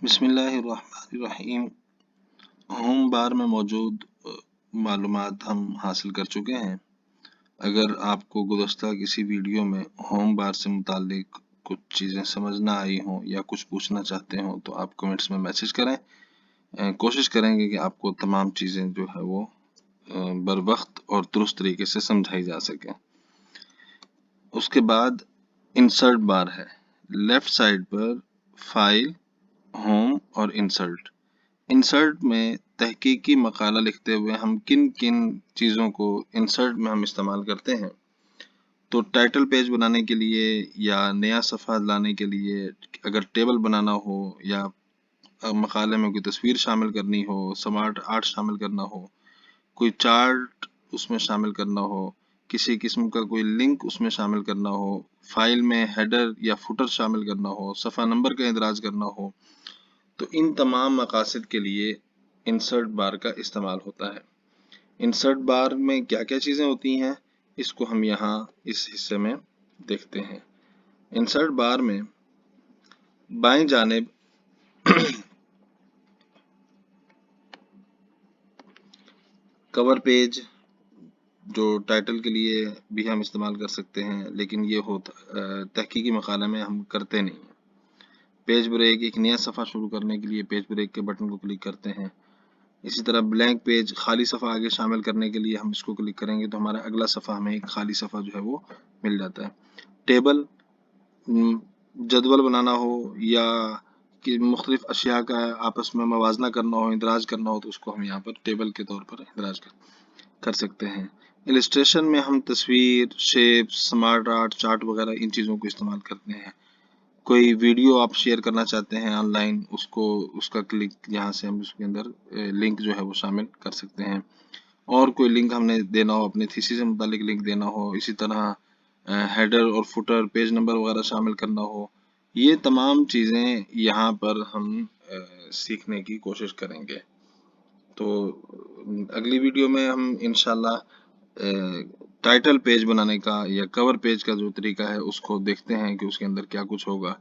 بسم اللہ الرحمن الرحیم۔ ہوم بار میں موجود معلومات ہم حاصل کر چکے ہیں۔ اگر آپ کو گزشتہ کسی ویڈیو میں ہوم بار سے متعلق کچھ چیزیں سمجھ نہ آئی ہوں یا کچھ پوچھنا چاہتے ہوں تو آپ کمنٹس میں میسج کریں۔ کوشش کریں گے کہ آپ کو تمام چیزیں جو ہے وہ بر وقت اور درست طریقے سے سمجھائی جا سکیں۔ اس کے بعد انسرٹ بار ہے، لیفٹ سائڈ پر فائل، ہوم اور انسرٹ میں تحقیقی مقالہ لکھتے ہوئے ہم کن کن چیزوں کو انسرٹ میں ہم استعمال کرتے ہیں۔ تو ٹائٹل پیج بنانے کے لیے یا نیا صفحہ لانے کے لیے، اگر ٹیبل بنانا ہو یا مقالے میں کوئی تصویر شامل کرنی ہو، سمارٹ آرٹ شامل کرنا ہو، کوئی چارٹ اس میں شامل کرنا ہو، کسی قسم کا کوئی لنک اس میں شامل کرنا ہو، فائل میں ہیڈر یا فوٹر شامل کرنا ہو، صفحہ نمبر کا اندراج کرنا ہو، تو ان تمام مقاصد کے لیے انسرٹ بار کا استعمال ہوتا ہے۔ انسرٹ بار میں کیا کیا چیزیں ہوتی ہیں اس کو ہم یہاں اس حصے میں دیکھتے ہیں۔ انسرٹ بار میں بائیں جانب کور پیج، جو ٹائٹل کے لیے بھی ہم استعمال کر سکتے ہیں، لیکن یہ ہوتا تحقیقی مقالے میں ہم کرتے نہیں ہیں۔ پیج بریک، ایک نیا صفحہ شروع کرنے کے لیے پیج بریک کے بٹن کو کلک کرتے ہیں۔ اسی طرح بلینک پیج، خالی صفحہ آگے شامل کرنے کے لیے ہم اس کو کلک کریں گے تو ہمارا اگلا صفحہ ہمیں ایک خالی صفحہ جو ہے وہ مل جاتا ہے۔ ٹیبل، جدول بنانا ہو یا کہ مختلف اشیاء کا آپس میں موازنہ کرنا ہو، اندراج کرنا ہو، تو اس کو ہم یہاں پر ٹیبل کے طور پر اندراج کر سکتے ہیں۔ السٹریشن میں ہم تصویر، شیپ، سمارٹ آرٹ، چارٹ وغیرہ ان چیزوں کو استعمال کرتے ہیں۔ کوئی ویڈیو آپ شیئر کرنا چاہتے ہیں آن لائن، اس کا کلک یہاں سے ہم اس کے اندر لنک جو ہے وہ شامل کر سکتے ہیں۔ اور کوئی لنک ہم نے دینا ہو، اپنے تھیسس سے متعلق لنک دینا ہو، اسی طرح ہیڈر اور فوٹر، پیج نمبر وغیرہ شامل کرنا ہو، یہ تمام چیزیں یہاں پر ہم سیکھنے کی کوشش کریں گے۔ تو اگلی ویڈیو میں ہم انشاءاللہ ٹائٹل پیج بنانے کا یا کور پیج کا جو طریقہ ہے اس کو دیکھتے ہیں کہ اس کے اندر کیا کچھ ہوگا۔